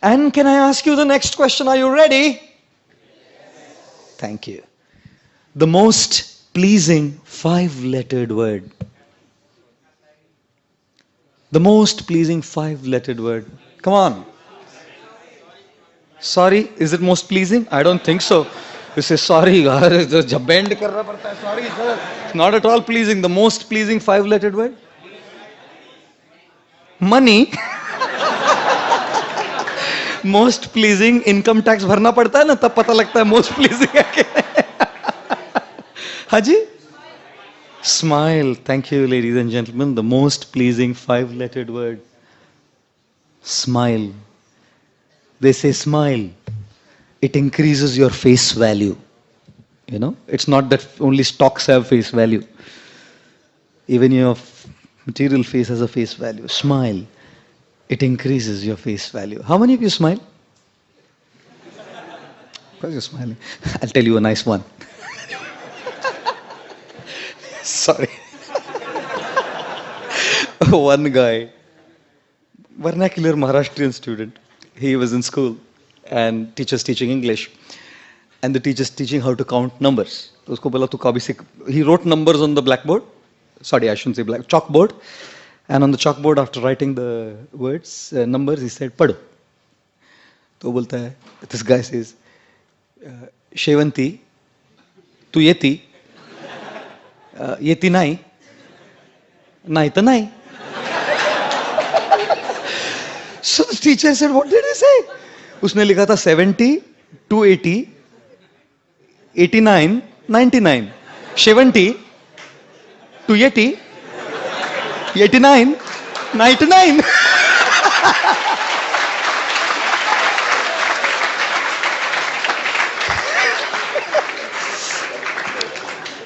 And can I ask you the next question? Are you ready? Thank you. The most pleasing five-lettered word. The most pleasing five-lettered word. Come on. Sorry, is it most pleasing? I don't think so. You say sorry, jab bend karna padta hai. Sorry, sir. It's not at all pleasing. The most pleasing five-lettered word. Money. Most pleasing income tax भरना पड़ता है ना, तब पता लगता है most pleasing है क्या. हाँ जी. Smile. Thank you, ladies and gentlemen. The most pleasing five-lettered word. Smile. They say smile. It increases your face value. You know, it's not that only stocks have face value. Even your material face has a face value. Smile. It increases your face value. How many of you smile? Of course you're smiling. I'll tell you a nice one. Sorry. One guy, vernacular Maharashtrian student, he was in school and teacher's teaching English. And the teacher's teaching how to count numbers. तो उसको बोला तू कभी से, he wrote numbers on the blackboard. Sorry, I shouldn't say black, chalkboard. And on the chalkboard, after writing the words, numbers, he said, पढ़ो. तो बोलता है, this guy says, शेवंती, तू येती, येती नाही, नाही तर नाही. So the teacher said, what did he say? उसने लिखा था 70, 280, 89, 99. 70, 280, 89, 99.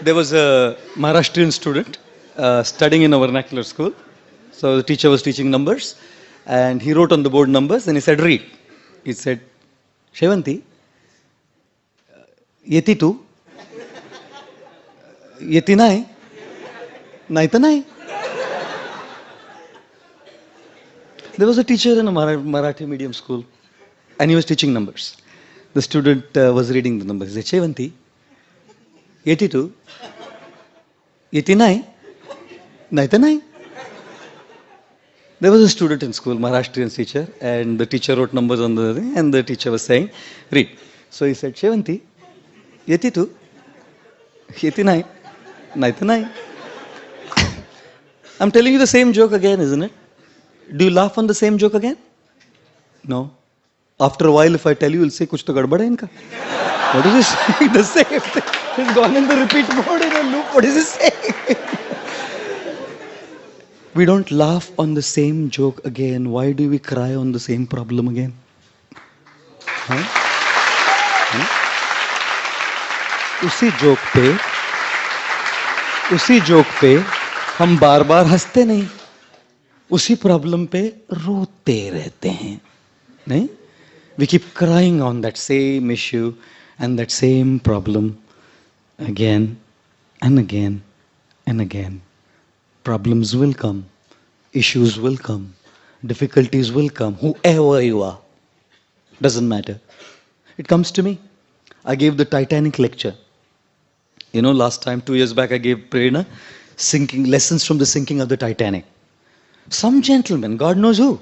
There was a Maharashtrian student studying in a vernacular school. So the teacher was teaching numbers and he wrote on the board numbers and he said, read. He said, Shevanti, yeti tu, yeti nai, naita nai. There was a teacher in a Marathi medium school and he was teaching numbers. The student was reading the numbers. He said, Shevanti, 82, 89, 99. There was a student in school, Maharashtrian teacher, and the teacher wrote numbers on the thing, and the teacher was saying, read. So he said, 70, 82, 89, 99. I'm telling you the same joke again, isn't it? Do you laugh on the same joke again? No. After a while, if I tell you, you'll say, kuch to gadbad hai inka. What is he saying? The same thing. He's gone in the repeat mode in a loop. What is he saying? We don't laugh on the same joke again. Why do we cry on the same problem again? Huh? उसी joke पे हम बार बार हंसते नहीं, उसी problem पे रोते रहते हैं, नहीं? We keep crying on that same issue and that same problem again and again and again. Problems will come, issues will come, difficulties will come, whoever you are. Doesn't matter. It comes to me. I gave the Titanic lecture. You know, last time, 2 years back, I gave Prerna sinking lessons from the sinking of the Titanic. Some gentleman, God knows who,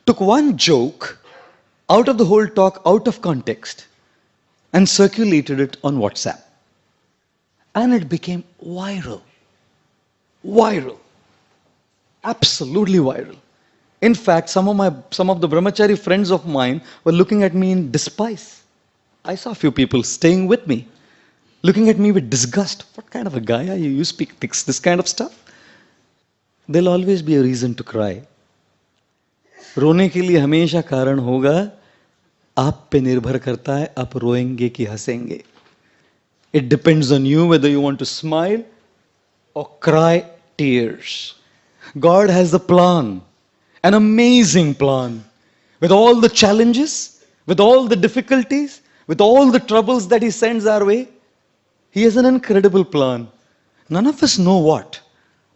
took one joke out of the whole talk, out of context, and circulated it on WhatsApp. And it became viral. Viral. Absolutely viral. In fact, some of the brahmachari friends of mine were looking at me in despise. I saw a few people staying with me, looking at me with disgust. What kind of a guy are you? You speak this kind of stuff? There'll always be a reason to cry. रोने के लिए हमेशा कारण होगा, आप पे निर्भर करता है, आप रोएंगे कि हंसेंगे. It depends on you whether you want to smile or cry tears. God has a plan, an amazing plan. With all the challenges, with all the difficulties, with all the troubles that He sends our way, He has an incredible plan. None of us know what.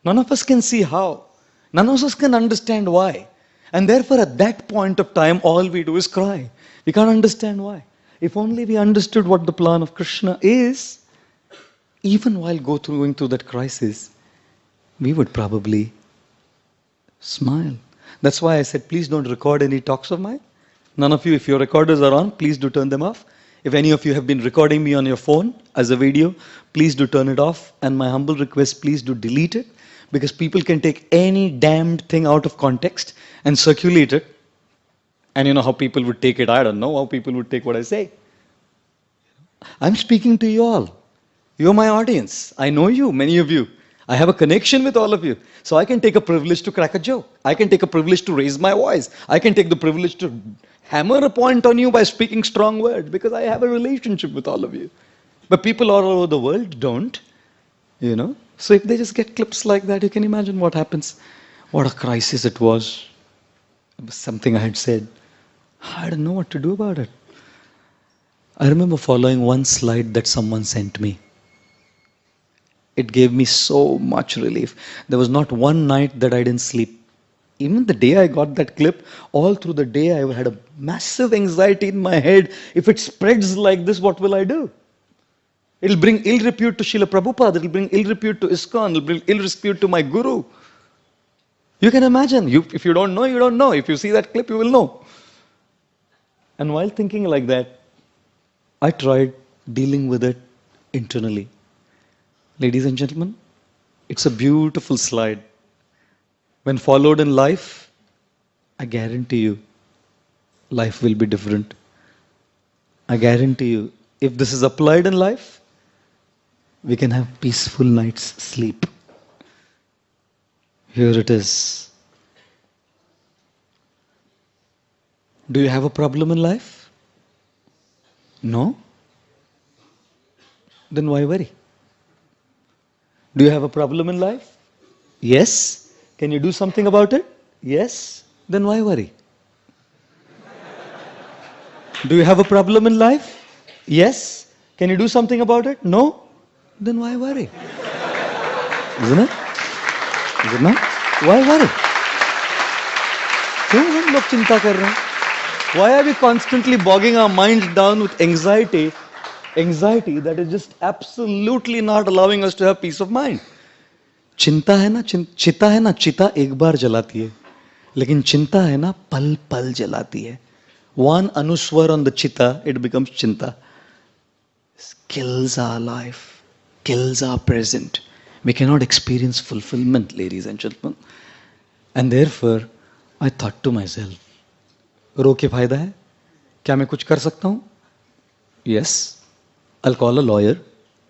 None of us can see how. None of us can understand why. And therefore, at that point of time, all we do is cry. We can't understand why. If only we understood what the plan of Krishna is, even while going through that crisis, we would probably smile. That's why I said, please don't record any talks of mine. None of you, if your recorders are on, please do turn them off. If any of you have been recording me on your phone as a video, please do turn it off. And my humble request, please do delete it. Because people can take any damned thing out of context and circulate it. And you know how people would take it? I don't know how people would take what I say. I'm speaking to you all. You're my audience. I know you, many of you. I have a connection with all of you. So I can take a privilege to crack a joke. I can take a privilege to raise my voice. I can take the privilege to hammer a point on you by speaking strong words because I have a relationship with all of you. But people all over the world don't, you know. So if they just get clips like that, you can imagine what happens. What a crisis it was. It was something I had said. I didn't know what to do about it. I remember following one slide that someone sent me. It gave me so much relief. There was not one night that I didn't sleep. Even the day I got that clip, all through the day I had a massive anxiety in my head. If it spreads like this, what will I do? It'll bring ill repute to Srila Prabhupada. It'll bring ill repute to ISKCON. It'll bring ill repute to my guru. You can imagine. If you don't know, you don't know. If you see that clip, you will know. And while thinking like that, I tried dealing with it internally. Ladies and gentlemen, it's a beautiful slide. When followed in life, I guarantee you, life will be different. I guarantee you, if this is applied in life, we can have peaceful night's sleep. Here it is. Do you have a problem in life? No? Then why worry? Do you have a problem in life? Yes. Can you do something about it? Yes. Then why worry? Do you have a problem in life? Yes. Can you do something about it? No. Then why worry? Isn't it? Is it not? Why worry? क्यों हम लोग चिंता कर रहे हैं? Why are we constantly bogging our minds down with anxiety? Anxiety that is just absolutely not allowing us to have peace of mind. चिंता है ना, चिता है ना, चिता एक बार जलाती है, लेकिन चिंता है ना पल पल जलाती है. One anuswar on the chitta, it becomes chinta. Kills our life, kills our present. We cannot experience fulfillment, ladies and gentlemen. And therefore, I thought to myself, रो के फायदा है? क्या मैं कुछ कर सकता हूँ? Yes. I'll call a lawyer,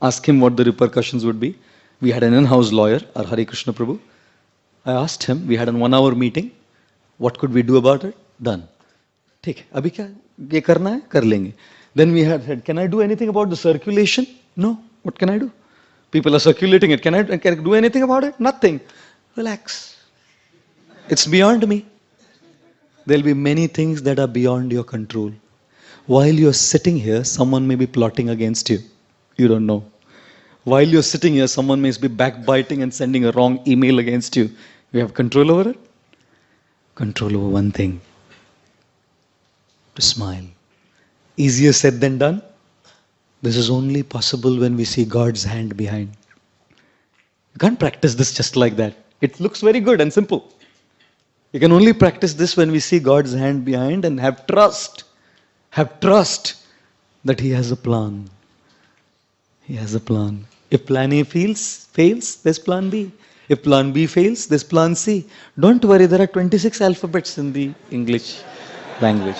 ask him what the repercussions would be. We had an in-house lawyer, our Hare Krishna Prabhu. I asked him, we had a 1-hour meeting. What could we do about it? Done. ठीक है, अभी क्या ये करना है? कर लेंगे. Then we had said, can I do anything about the circulation? No. What can I do? People are circulating it. Can I do anything about it? Nothing. Relax. It's beyond me. There'll be many things that are beyond your control. While you're sitting here, someone may be plotting against you. You don't know. While you're sitting here, someone may be backbiting and sending a wrong email against you. You have control over it? Control over one thing. To smile. Easier said than done. This is only possible when we see God's hand behind. You can't practice this just like that. It looks very good and simple. You can only practice this when we see God's hand behind and have trust. Have trust that He has a plan. He has a plan. If plan A fails, there's plan B. If plan B fails, there's plan C. Don't worry, there are 26 alphabets in the English language.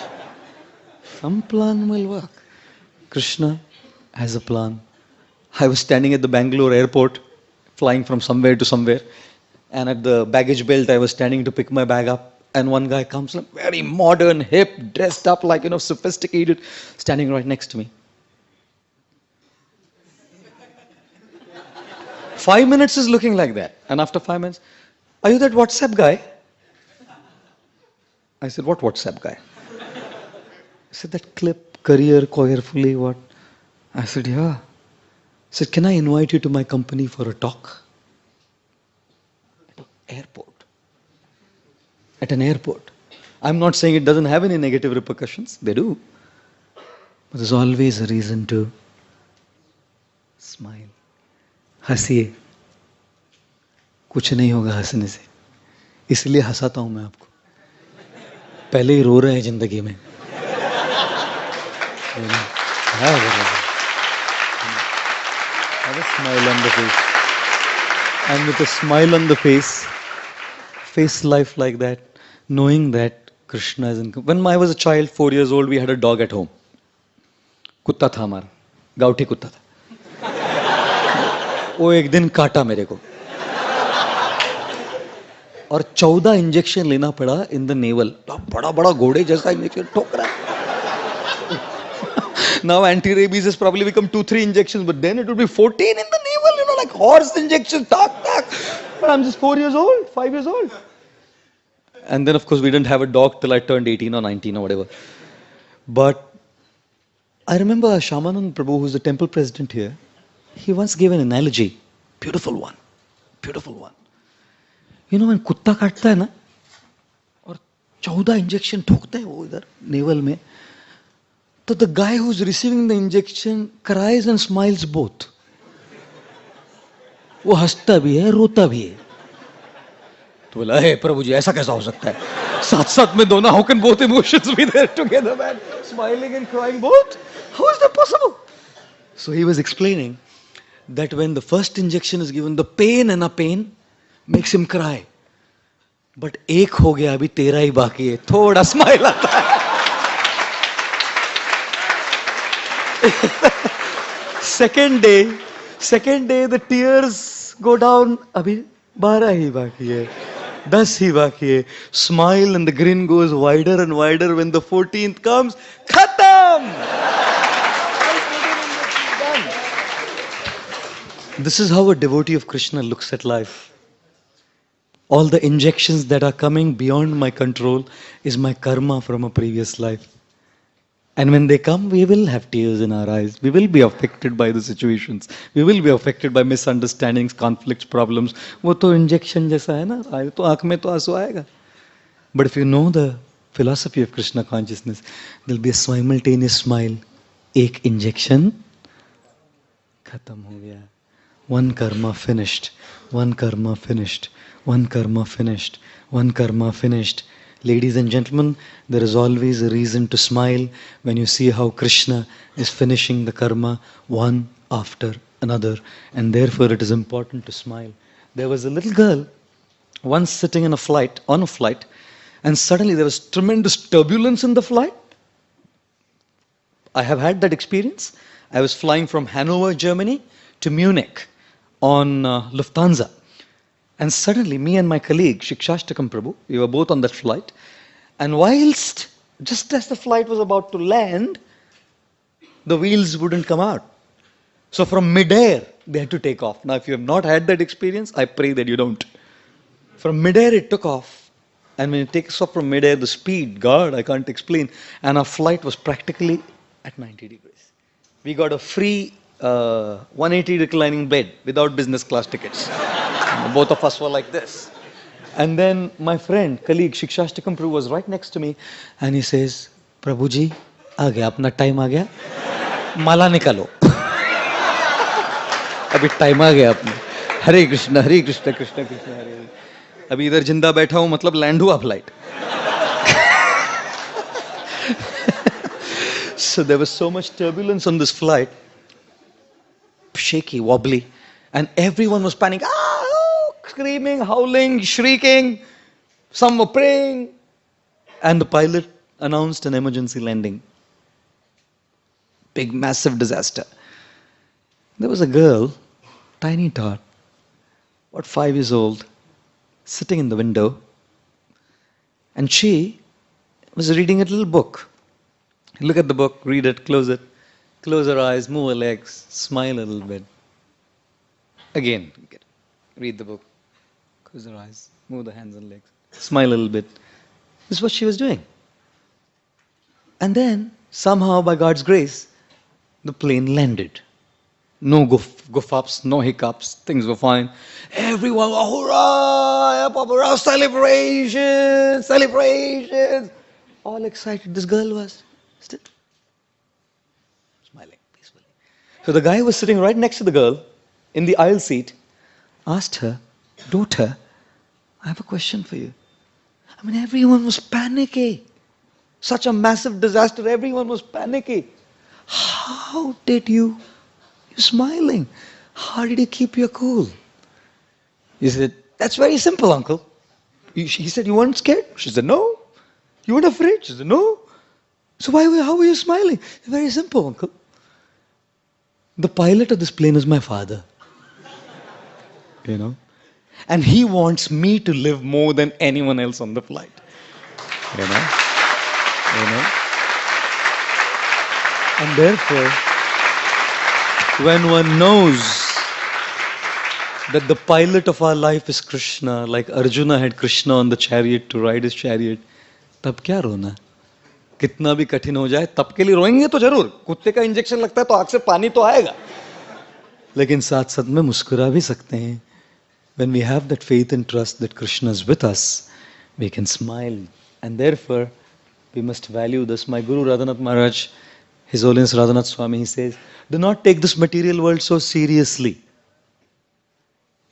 Some plan will work. Krishna has a plan. I was standing at the Bangalore airport, flying from somewhere to somewhere. And at the baggage belt, I was standing to pick my bag up. And one guy comes, very modern, hip, dressed up like, sophisticated, standing right next to me. 5 minutes is looking like that. And after 5 minutes, are you that WhatsApp guy? I said, what WhatsApp guy? He said, that clip, career, carefully, what? I said, yeah. He said, can I invite you to my company for a talk? At an airport. I'm not saying it doesn't have any negative repercussions. They do. But there's always a reason to smile. हंसिए. कुछ नहीं होगा हंसने से. इसलिए हंसाता हूं मैं आपको. पहले ही रो रहे हैं जिंदगी में. Have a smile on the face. And with a smile on the face life like that, knowing that Krishna is in. When I was a child, 4 years old, we had a dog at home. कुत्ता था हमारा, गाउठी कुत्ता था. वो एक दिन काटा मेरे को और 14 इंजेक्शन लेना पड़ा इन द नेवल. बड़ा बड़ा घोड़े जैसा इंजेक्शन ठोक रहा है. Now anti-rabies has probably become 2-3 injections, but then it would be 14 in the navel, like horse injections, tak. But I'm just 4 years old, 5 years old. And then of course we didn't have a dog till I turned 18 or 19 or whatever. But I remember Shyamanand Prabhu, who's the temple president here, he once gave an analogy, beautiful one. When कुत्ता काटता है ना और 14 injection ठोकता है वो इधर naval में, तो the guy who's receiving the injection cries and smiles both. वो हंसता भी है, रोता भी है. तो बोला, हे प्रभु जी, ऐसा कैसा हो सकता है? साथ में दोनों, how can both emotions be there together, man? Smiling and crying both? How is that possible? So he was explaining that when the first injection is given, the pain makes him cry. But एक हो गया, अभी 13 ही बाकी है, थोड़ा smile आता है. Second day the tears go down. अभी 12 ही बाकी है, 10 ही बाकी है. Smile and the grin goes wider and wider. When the 14th comes, khatam. This is how a devotee of Krishna looks at life. All the injections that are coming beyond my control is my karma from a previous life. And when they come, we will have tears in our eyes. We will be affected by the situations. We will be affected by misunderstandings, conflicts, problems. वो तो injection जैसा है ना, आए तो आँख में तो आंसू आएगा. But if you know the philosophy of Krishna consciousness, there will be a simultaneous smile. एक injection, खत्म हो गया. One karma finished. One karma finished. One karma finished. One karma finished. Ladies and gentlemen, there is always a reason to smile when you see how Krishna is finishing the karma one after another. And therefore it is important to smile. There was a little girl once sitting on a flight, and suddenly there was tremendous turbulence in the flight. I have had that experience. I was flying from Hanover, Germany to Munich on Lufthansa. And suddenly, me and my colleague, Shikshashtakam Prabhu, we were both on that flight. And whilst, just as the flight was about to land, the wheels wouldn't come out. So from midair, they had to take off. Now, if you have not had that experience, I pray that you don't. From midair, it took off. And when it takes off from midair, the speed, God, I can't explain. And our flight was practically at 90 degrees. We got a free 180 reclining bed without business class tickets. Both of us were like this. And then my friend, colleague, Shikshashtakam Prabhu was right next to me. And he says, Prabhuji, आ गया, अपना time आ गया, माला निकालो. अभी time आ गया अपने. हरे कृष्ण कृष्ण कृष्ण हरे हरे. अभी इधर जिंदा बैठा हूं, मतलब लैंड हुआ flight. So there was so much turbulence on this flight, shaky, wobbly, and everyone was panicking, screaming, howling, shrieking. Some were praying, and the pilot announced an emergency landing. Big, massive disaster. There was a girl, tiny tot, about 5 years old, sitting in the window, and she was reading a little book. Look at the book, read it, close her eyes, move her legs, smile a little bit. Again, read the book, close her eyes, move the hands and legs, smile a little bit. This is what she was doing. And then, somehow, by God's grace, the plane landed. No goof ups, no hiccups, things were fine. Everyone, hurrah, hurrah, celebrations, celebrations. All excited. This girl was still smiling peacefully. So the guy was sitting right next to the girl in the aisle seat, asked her, daughter, I have a question for you. I mean, everyone was panicky. Such a massive disaster, everyone was panicky. How did you? You're smiling. How did you keep your cool? He said, that's very simple, uncle. He said, you weren't scared? She said, no. You weren't afraid? She said, no. So how were you smiling? Very simple, uncle. The pilot of this plane is my father. You know? And he wants me to live more than anyone else on the flight. You know? You know? And therefore, when one knows that the pilot of our life is Krishna, like Arjuna had Krishna on the chariot to ride his chariot, तब क्या रोना? कितना भी कठिन हो जाए, तब के लिए रोएंगे तो जरूर. कुत्ते का इंजेक्शन लगता है तो आंख से पानी तो आएगा. लेकिन साथ-साथ में मुस्कुरा भी सकते हैं. When we have that faith and trust that Krishna is with us, we can smile. And therefore, we must value this. My Guru Radhanath Maharaj, His Holiness Radhanath Swami, he says, do not take this material world so seriously.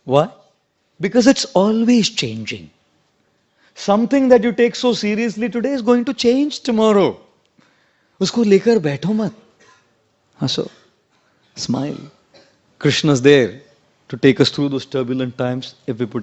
Why? Because it's always changing. Something that you take so seriously today is going to change tomorrow. उसको लेकर बैठो मत. हंसो. Smile. Krishna's there to take us through those turbulent times if we put